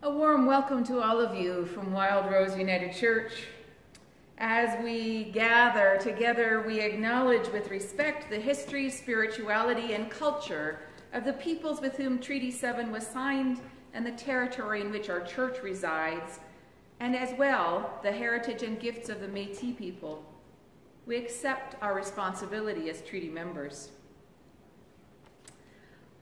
A warm welcome to all of you from Wild Rose United Church. As we gather together, we acknowledge with respect the history, spirituality, and culture of the peoples with whom Treaty 7 was signed and the territory in which our church resides, and as well the heritage and gifts of the Métis people. We accept our responsibility as treaty members.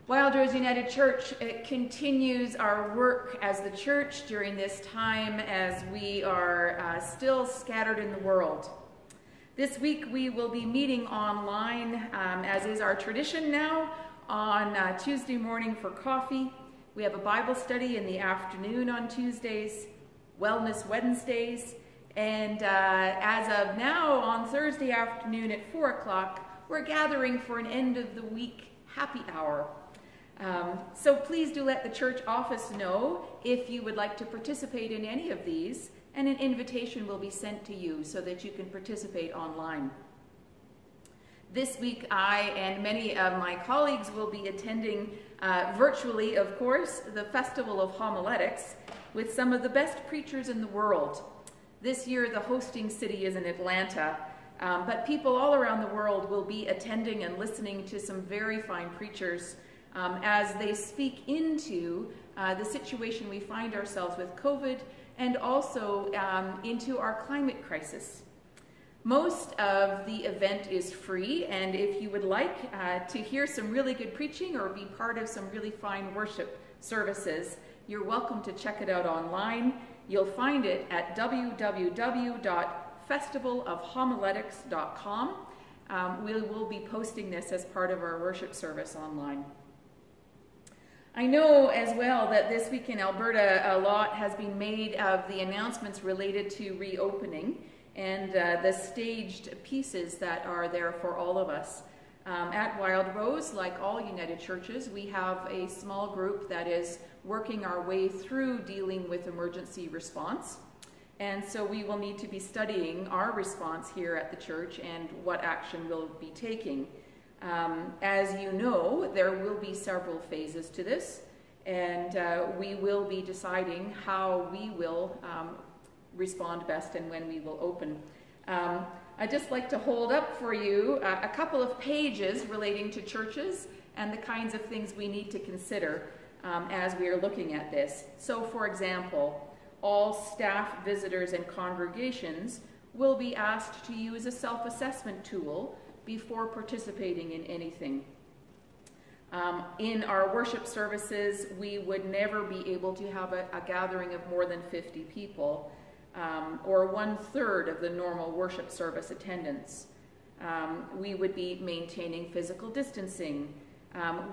Wild Rose United Church continues our work as the church during this time as we are still scattered in the world. This week we will be meeting online, as is our tradition now, on Tuesday morning for coffee. We have a Bible study in the afternoon on Tuesdays, Wellness Wednesdays, and as of now on Thursday afternoon at 4 o'clock, we're gathering for an end of the week happy hour. So please do let the church office know if you would like to participate in any of these, and an invitation will be sent to you so that you can participate online. This week, I and many of my colleagues will be attending virtually, of course, the Festival of Homiletics with some of the best preachers in the world. This year, the hosting city is in Atlanta, but people all around the world will be attending and listening to some very fine preachers as they speak into the situation we find ourselves with COVID, and also into our climate crisis. Most of the event is free, and if you would like to hear some really good preaching or be part of some really fine worship services, you're welcome to check it out online. You'll find it at www.festivalofhomiletics.com. We will be posting this as part of our worship service online. I know as well that this week in Alberta a lot has been made of the announcements related to reopening and the staged pieces that are there for all of us. At Wild Rose, like all United Churches, we have a small group that is working our way through dealing with emergency response. And so we will need to be studying our response here at the church and what action we'll be taking. As you know, there will be several phases to this, and we will be deciding how we will respond best and when we will open. I'd just like to hold up for you a couple of pages relating to churches and the kinds of things we need to consider as we are looking at this. So, for example, all staff, visitors, and congregations will be asked to use a self-assessment tool before participating in anything. In our worship services, we would never be able to have a gathering of more than 50 people, or 1/3 of the normal worship service attendance. We would be maintaining physical distancing.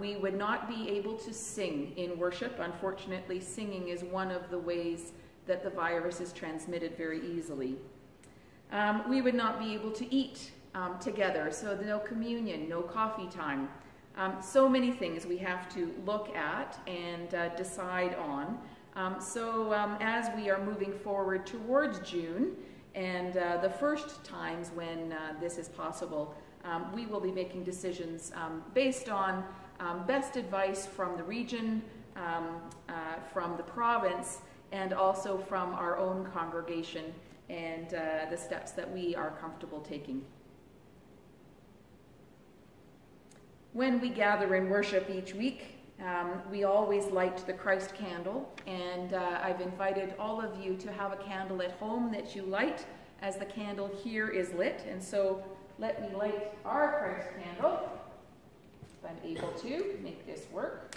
We would not be able to sing in worship. Unfortunately, singing is one of the ways that the virus is transmitted very easily. We would not be able to eat together, so no communion, no coffee time. So many things we have to look at and decide on. As we are moving forward towards June and the first times when this is possible, we will be making decisions based on best advice from the region, from the province, and also from our own congregation and the steps that we are comfortable taking. When we gather in worship each week, we always light the Christ candle, and I've invited all of you to have a candle at home that you light as the candle here is lit. And so let me light our Christ candle, if I'm able to make this work.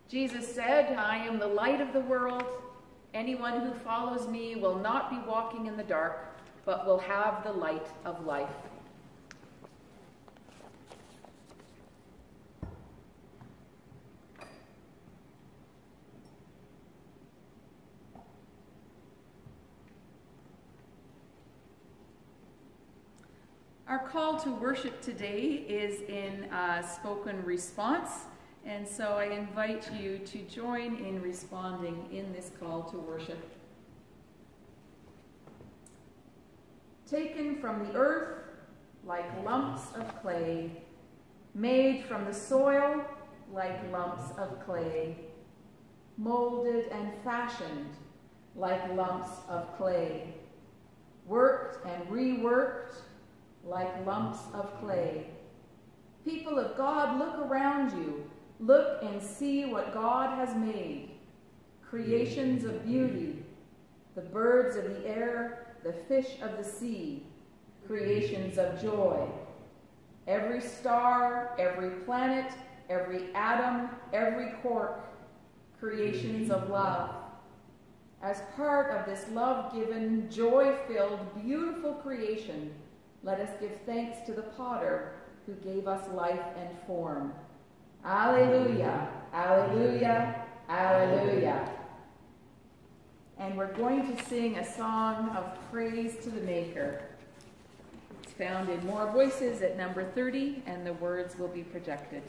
Jesus said, "I am the light of the world. Anyone who follows me will not be walking in the dark, but will have the light of life." Our call to worship today is in spoken response. And so I invite you to join in responding in this call to worship. Taken from the earth, like lumps of clay, made from the soil like lumps of clay, molded and fashioned like lumps of clay, worked and reworked like lumps of clay. People of God, look around you. Look and see what God has made. Creations of beauty, the birds of the air, the fish of the sea, creations of joy. Every star, every planet, every atom, every quark, creations of love. As part of this love-given, joy-filled, beautiful creation, let us give thanks to the potter who gave us life and form. Alleluia, alleluia, alleluia. And we're going to sing a song of praise to the Maker. It's found in More Voices at number 30, and the words will be projected.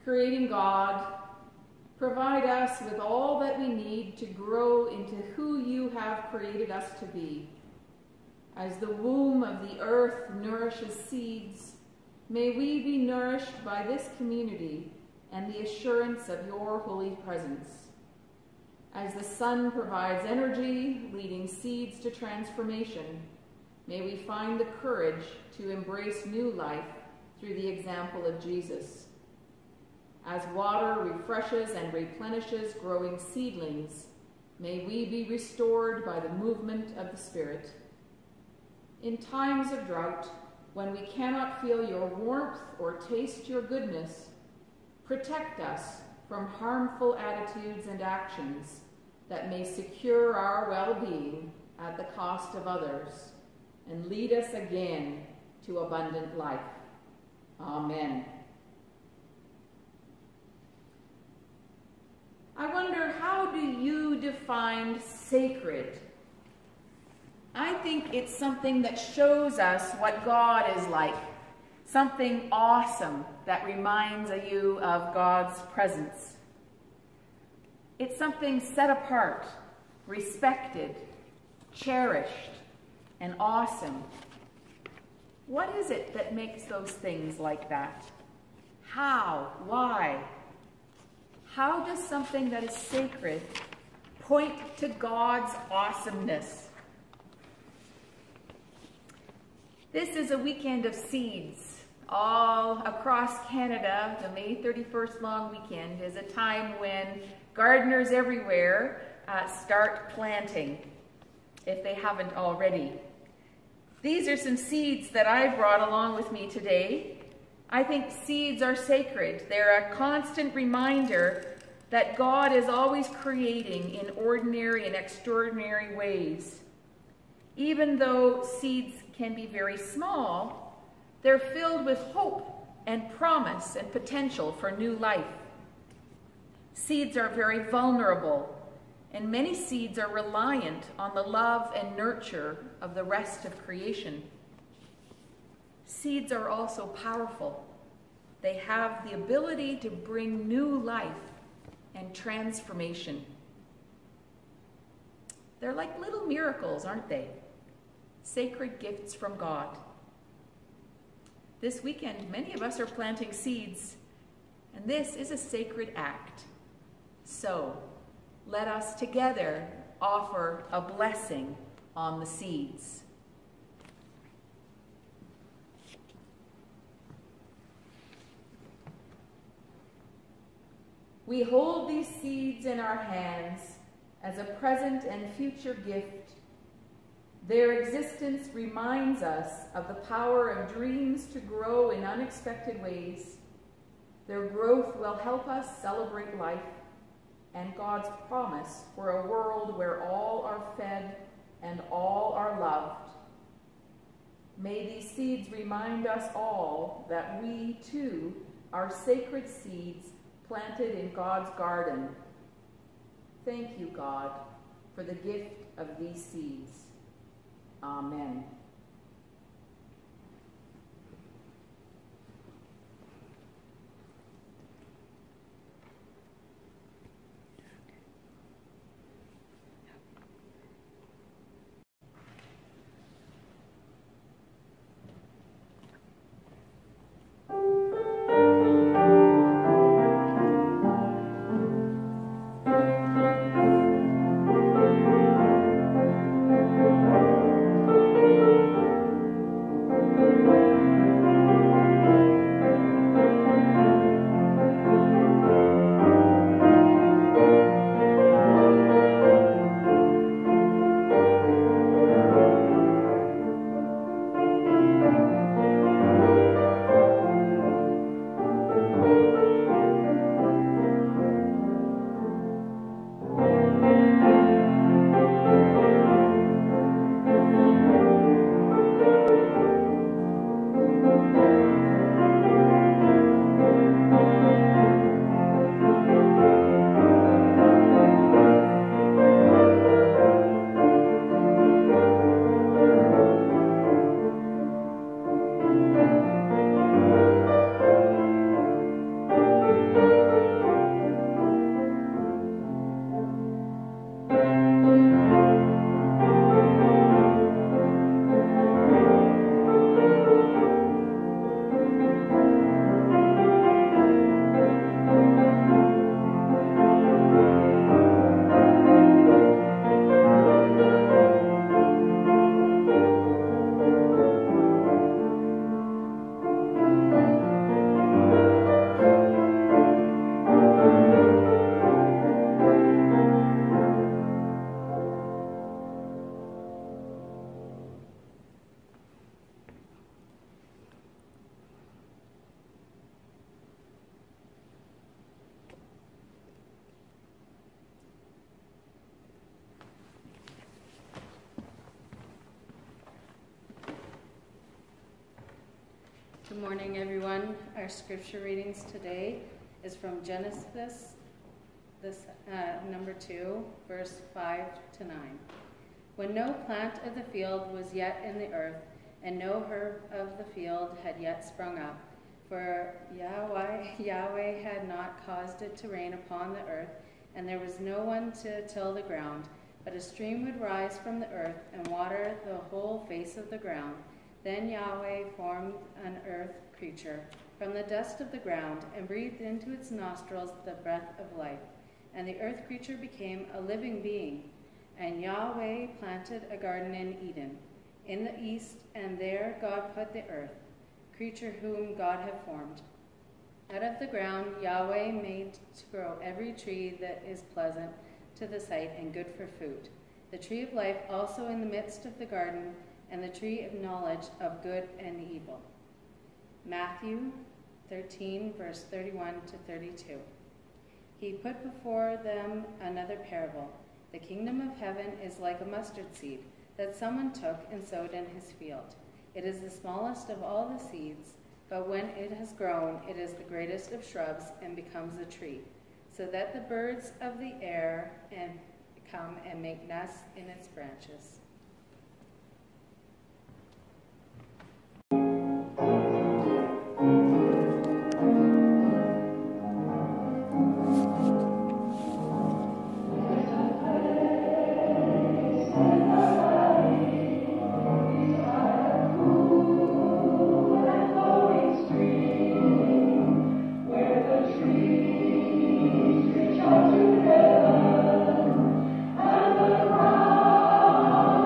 Creating God, provide us with all that we need to grow into who you have created us to be. As the womb of the earth nourishes seeds, may we be nourished by this community and the assurance of your holy presence. As the sun provides energy, leading seeds to transformation, may we find the courage to embrace new life through the example of Jesus. As water refreshes and replenishes growing seedlings, may we be restored by the movement of the Spirit. In times of drought, when we cannot feel your warmth or taste your goodness, protect us from harmful attitudes and actions that may secure our well-being at the cost of others, and lead us again to abundant life. Amen. I wonder, how do you define sacred? I think it's something that shows us what God is like. Something awesome that reminds you of God's presence. It's something set apart, respected, cherished, and awesome. What is it that makes those things like that? How? Why? How does something that is sacred point to God's awesomeness? This is a weekend of seeds. All across Canada, the May 31st long weekend is a time when gardeners everywhere start planting, if they haven't already. These are some seeds that I brought along with me today. I think seeds are sacred. They're a constant reminder that God is always creating in ordinary and extraordinary ways. Even though seeds can be very small, they're filled with hope and promise and potential for new life. Seeds are very vulnerable, and many seeds are reliant on the love and nurture of the rest of creation. Seeds are also powerful. They have the ability to bring new life and transformation. They're like little miracles, aren't they? Sacred gifts from God. This weekend, many of us are planting seeds, and this is a sacred act. So, let us together offer a blessing on the seeds. We hold these seeds in our hands as a present and future gift. Their existence reminds us of the power of dreams to grow in unexpected ways. Their growth will help us celebrate life and God's promise for a world where all are fed and all are loved. May these seeds remind us all that we, too, are sacred seeds planted in God's garden. Thank you, God, for the gift of these seeds. Amen. Good morning, everyone. Our scripture readings today is from Genesis, number 2, verse 5 to 9. when no plant of the field was yet in the earth, and no herb of the field had yet sprung up, for Yahweh had not caused it to rain upon the earth, and there was no one to till the ground, but a stream would rise from the earth and water the whole face of the ground. Then Yahweh formed an earth creature from the dust of the ground, and breathed into its nostrils the breath of life. And the earth creature became a living being. And Yahweh planted a garden in Eden, in the east, and there God put the earth, creature whom God had formed. Out of the ground Yahweh made to grow every tree that is pleasant to the sight and good for food, the tree of life also in the midst of the garden, and the tree of knowledge of good and evil. Matthew 13, verse 31 to 32. He put before them another parable. The kingdom of heaven is like a mustard seed that someone took and sowed in his field. It is the smallest of all the seeds, but when it has grown, it is the greatest of shrubs and becomes a tree, so that the birds of the air come and make nests in its branches. Together, and the ground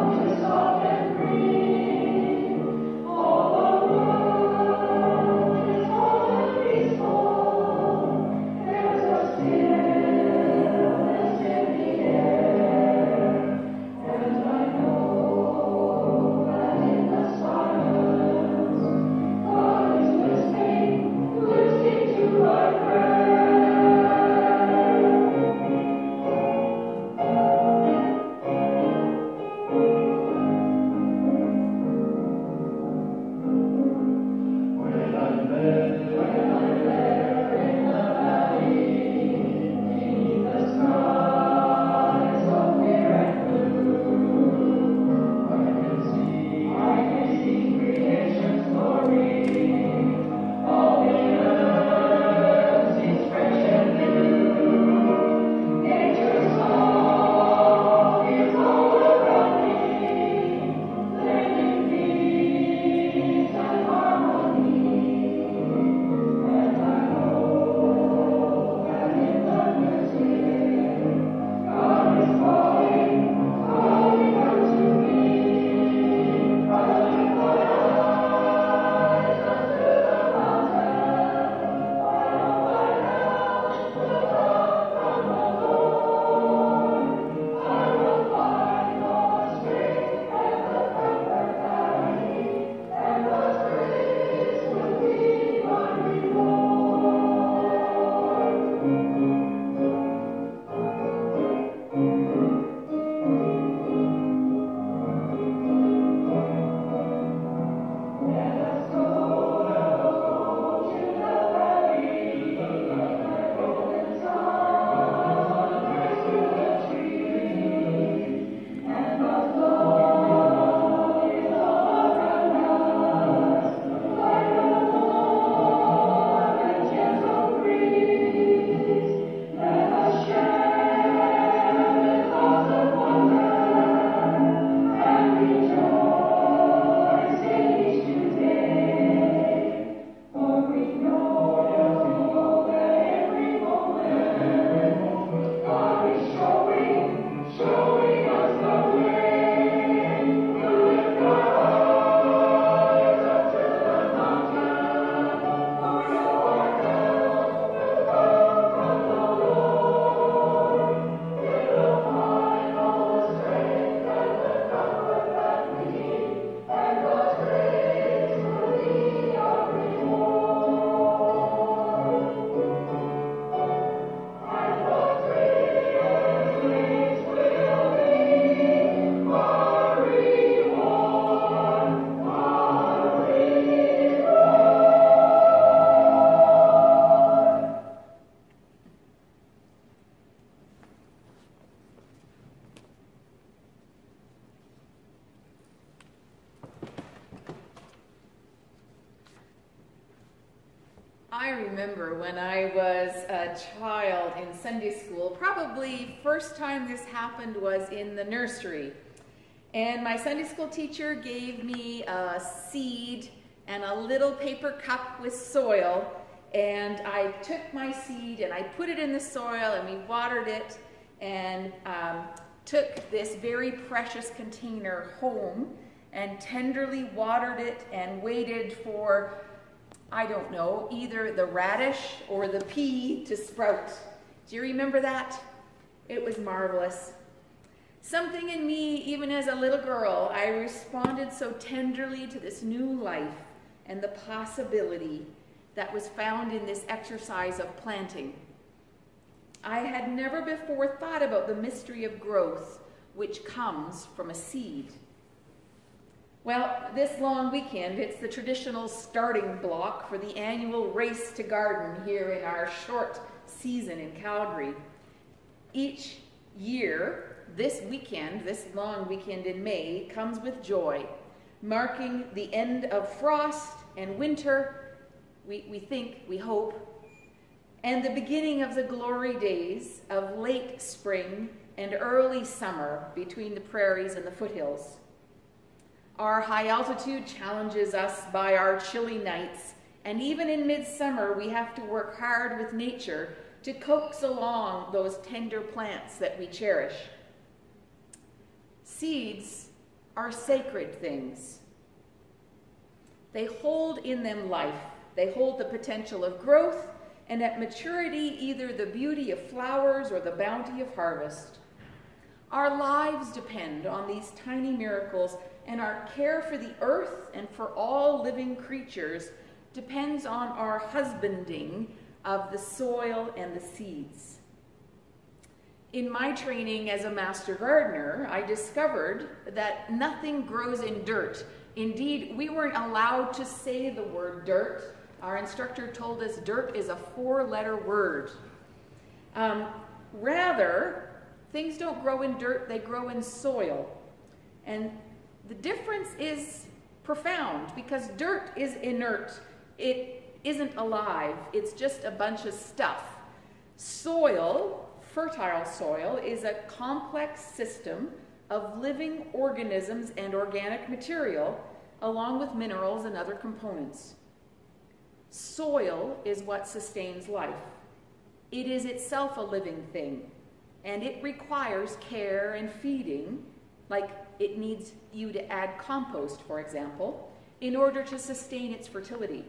I remember when I was a child in Sunday school, probably first time this happened was in the nursery. And my Sunday school teacher gave me a seed and a little paper cup with soil. And I took my seed and I put it in the soil and we watered it and took this very precious container home and tenderly watered it and waited for, I don't know, either the radish or the pea to sprout. Do you remember that? It was marvelous. Something in me, even as a little girl, I responded so tenderly to this new life and the possibility that was found in this exercise of planting. I had never before thought about the mystery of growth which comes from a seed. Well, this long weekend, it's the traditional starting block for the annual race to garden here in our short season in Calgary. Each year, this weekend, this long weekend in May, comes with joy, marking the end of frost and winter, we think, we hope, and the beginning of the glory days of late spring and early summer between the prairies and the foothills. Our high altitude challenges us by our chilly nights, and even in midsummer we have to work hard with nature to coax along those tender plants that we cherish. Seeds are sacred things. They hold in them life. They hold the potential of growth, and at maturity, either the beauty of flowers or the bounty of harvest. Our lives depend on these tiny miracles, and our care for the earth and for all living creatures depends on our husbanding of the soil and the seeds. In my training as a master gardener, I discovered that nothing grows in dirt. Indeed, we weren't allowed to say the word dirt. Our instructor told us dirt is a 4-letter word. Rather, things don't grow in dirt, they grow in soil. And the difference is profound because dirt is inert. It isn't alive. It's just a bunch of stuff. Soil, fertile soil, is a complex system of living organisms and organic material along with minerals and other components. Soil is what sustains life. It is itself a living thing, and it requires care and feeding, like it needs you to add compost, for example, in order to sustain its fertility.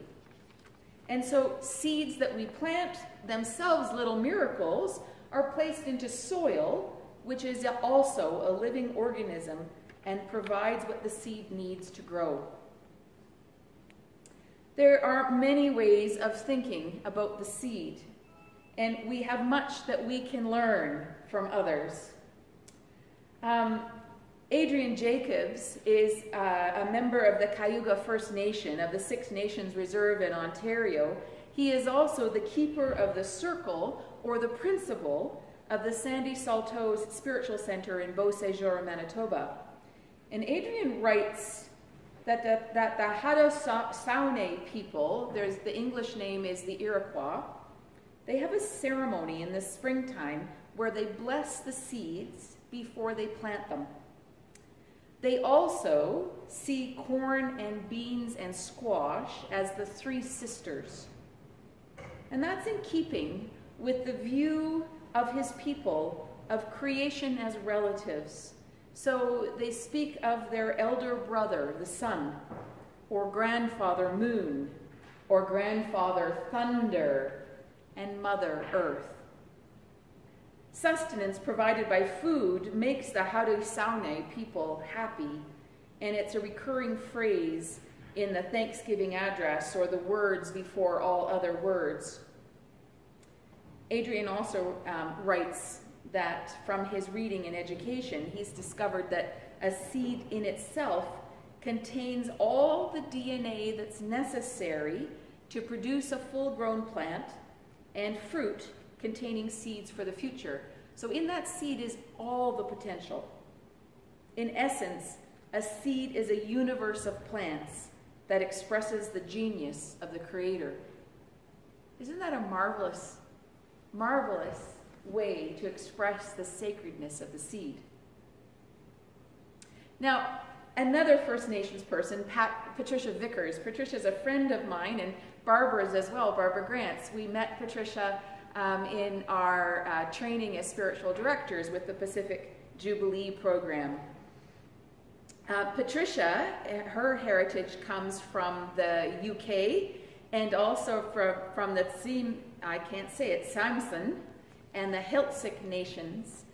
And so seeds that we plant, themselves little miracles, are placed into soil, which is also a living organism and provides what the seed needs to grow. There are many ways of thinking about the seed, and we have much that we can learn from others. Adrian Jacobs is a member of the Cayuga First Nation of the Six Nations Reserve in Ontario. He is also the keeper of the circle, or the principal, of the Sandy Salto's Spiritual Center in Beausejour, Manitoba. And Adrian writes that the Haudenosaunee people, the English name is the Iroquois, they have a ceremony in the springtime where they bless the seeds before they plant them. They also see corn and beans and squash as the three sisters. And that's in keeping with the view of his people of creation as relatives. So they speak of their elder brother, the sun, or grandfather, moon, or grandfather, thunder, and mother, earth. Sustenance provided by food makes the Haudenosaunee people happy, and it's a recurring phrase in the Thanksgiving address or the words before all other words. Adrian also writes that from his reading and education, he's discovered that a seed in itself contains all the DNA that's necessary to produce a full-grown plant and fruit containing seeds for the future. So in that seed is all the potential. In essence, a seed is a universe of plants that expresses the genius of the Creator. Isn't that a marvelous, marvelous way to express the sacredness of the seed? Now, another First Nations person, Patricia Vickers. Patricia's a friend of mine, and Barbara's as well, Barbara Grant's. We met Patricia in our training as spiritual directors with the Pacific Jubilee program. Patricia, her heritage comes from the UK and also from the Tsimshian and the Hiltsik nations.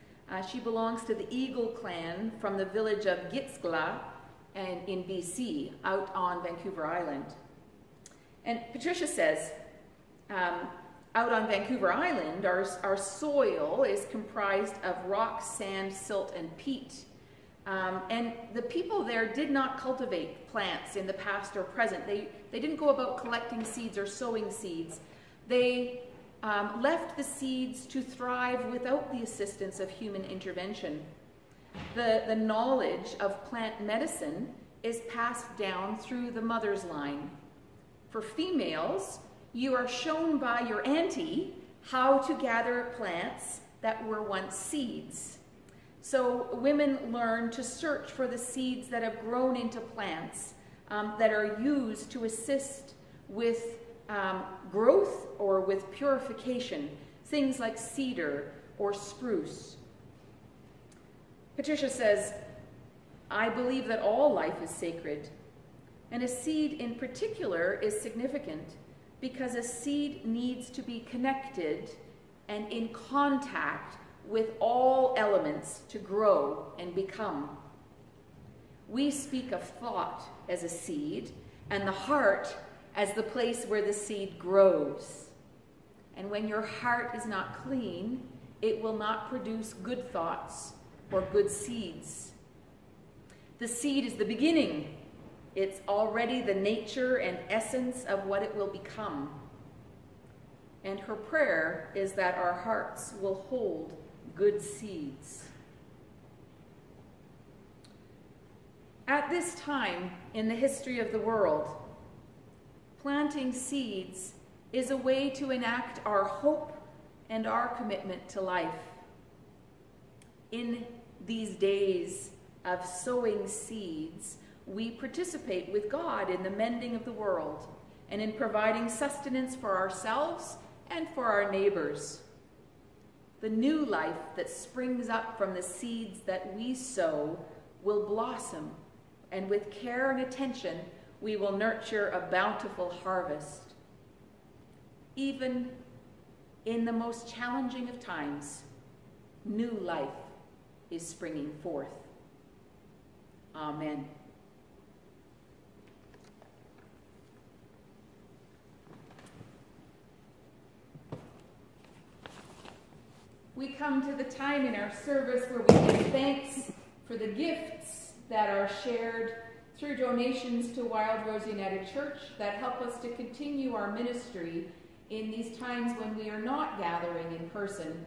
She belongs to the Eagle clan from the village of Gitskla in BC, out on Vancouver Island. And Patricia says, out on Vancouver Island, our soil is comprised of rock, sand, silt, and peat. And the people there did not cultivate plants in the past or present. They didn't go about collecting seeds or sowing seeds. They left the seeds to thrive without the assistance of human intervention. The knowledge of plant medicine is passed down through the mother's line. For females, you are shown by your auntie how to gather plants that were once seeds. So women learn to search for the seeds that have grown into plants that are used to assist with growth or with purification, things like cedar or spruce. Patricia says, I believe that all life is sacred, and a seed in particular is significant because a seed needs to be connected and in contact with all elements to grow and become. We speak of thought as a seed and the heart as the place where the seed grows. And when your heart is not clean, it will not produce good thoughts or good seeds. The seed is the beginning. It's already the nature and essence of what it will become. And her prayer is that our hearts will hold good seeds. At this time in the history of the world, planting seeds is a way to enact our hope and our commitment to life. In these days of sowing seeds, we participate with God in the mending of the world and in providing sustenance for ourselves and for our neighbors. The new life that springs up from the seeds that we sow will blossom, and with care and attention, we will nurture a bountiful harvest. Even in the most challenging of times, new life is springing forth. Amen. We come to the time in our service where we give thanks for the gifts that are shared through donations to Wild Rose United Church that help us to continue our ministry in these times when we are not gathering in person.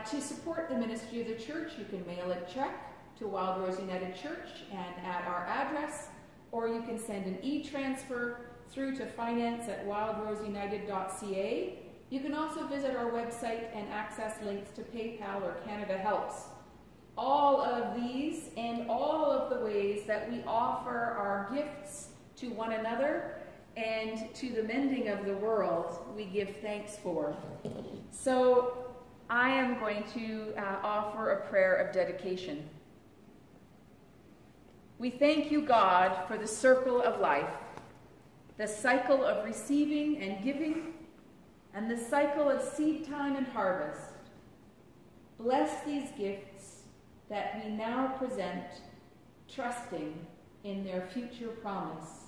To support the ministry of the church, you can mail a check to Wild Rose United Church and at our address, or you can send an e-transfer through to finance@wildroseunited.ca. You can also visit our website and access links to PayPal or Canada Helps. All of these and all of the ways that we offer our gifts to one another and to the mending of the world, we give thanks for. So I am going to offer a prayer of dedication. We thank you, God, for the circle of life, the cycle of receiving and giving, and the cycle of seed time and harvest. Bless these gifts that we now present, trusting in their future promise.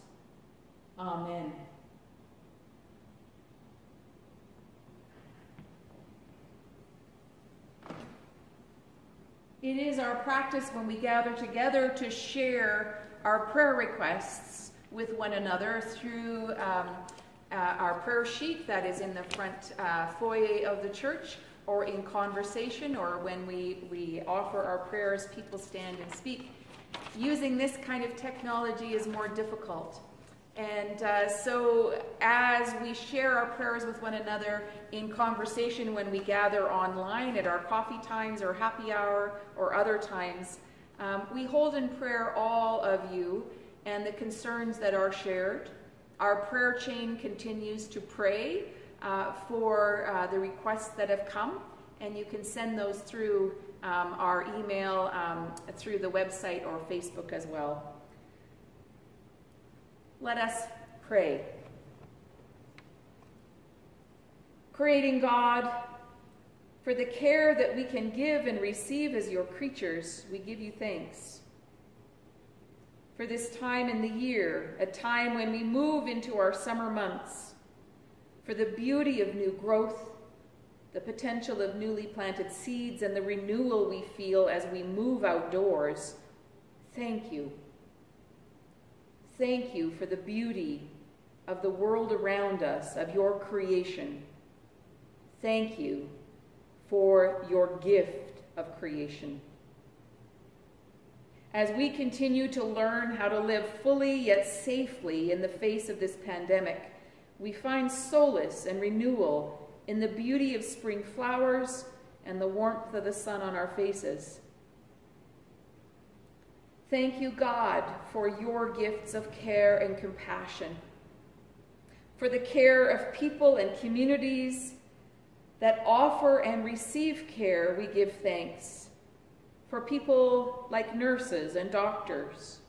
Amen. It is our practice when we gather together to share our prayer requests with one another through our prayer sheet that is in the front foyer of the church, or in conversation, or when we offer our prayers, people stand and speak. Using this kind of technology is more difficult. And so as we share our prayers with one another in conversation when we gather online at our coffee times or happy hour or other times, we hold in prayer all of you and the concerns that are shared. Our prayer chain continues to pray for the requests that have come, and you can send those through our email, through the website or Facebook as well. Let us pray. Creating God, for the care that we can give and receive as your creatures, we give you thanks. For this time in the year, a time when we move into our summer months, for the beauty of new growth, the potential of newly planted seeds, and the renewal we feel as we move outdoors, thank you. Thank you for the beauty of the world around us, of your creation. Thank you for your gift of creation. As we continue to learn how to live fully yet safely in the face of this pandemic, we find solace and renewal in the beauty of spring flowers and the warmth of the sun on our faces. Thank you, God, for your gifts of care and compassion, for the care of people and communities that offer and receive care. We give thanks for people like nurses and doctors,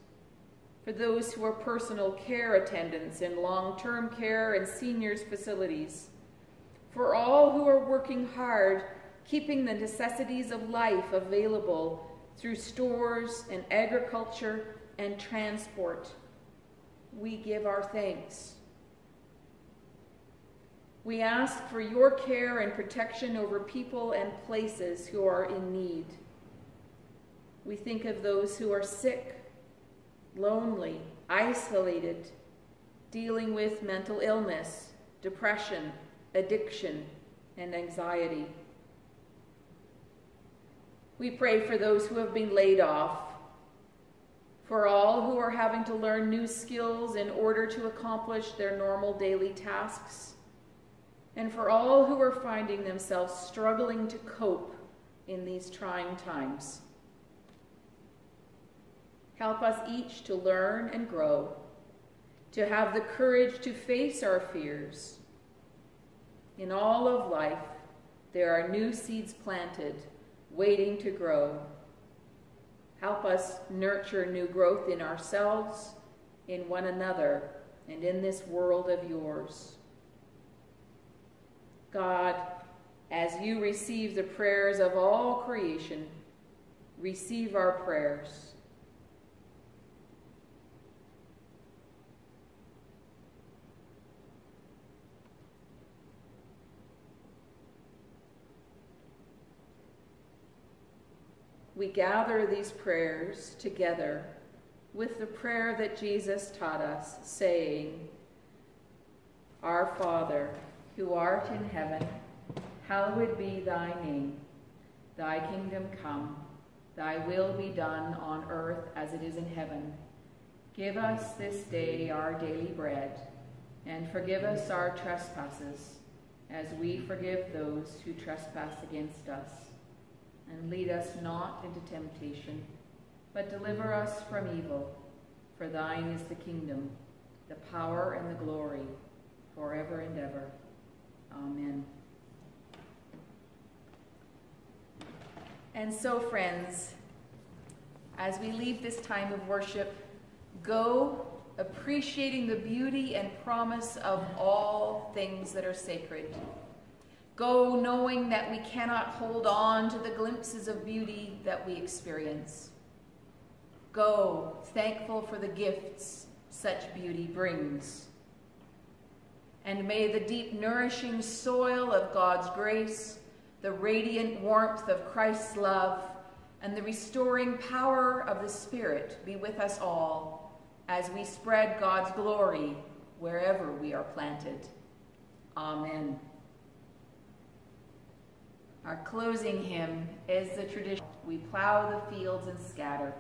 for those who are personal care attendants in long-term care and seniors facilities, for all who are working hard, keeping the necessities of life available through stores and agriculture and transport. We give our thanks. We ask for your care and protection over people and places who are in need. We think of those who are sick, lonely, isolated, dealing with mental illness, depression, addiction, and anxiety. We pray for those who have been laid off, for all who are having to learn new skills in order to accomplish their normal daily tasks, and for all who are finding themselves struggling to cope in these trying times. Help us each to learn and grow, to have the courage to face our fears. In all of life, there are new seeds planted, waiting to grow. Help us nurture new growth in ourselves, in one another, and in this world of yours. God, as you receive the prayers of all creation, receive our prayers. We gather these prayers together with the prayer that Jesus taught us, saying, Our Father, who art in heaven, hallowed be thy name. Thy kingdom come, thy will be done on earth as it is in heaven. Give us this day our daily bread, and forgive us our trespasses, as we forgive those who trespass against us. And lead us not into temptation, but deliver us from evil. For thine is the kingdom, the power, and the glory, forever and ever. Amen. And so, friends, as we leave this time of worship, go appreciating the beauty and promise of all things that are sacred. Go knowing that we cannot hold on to the glimpses of beauty that we experience. Go thankful for the gifts such beauty brings. And may the deep nourishing soil of God's grace, the radiant warmth of Christ's love, and the restoring power of the Spirit be with us all as we spread God's glory wherever we are planted. Amen. Our closing hymn is the tradition, We Plough the Fields and Scatter.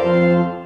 Amen.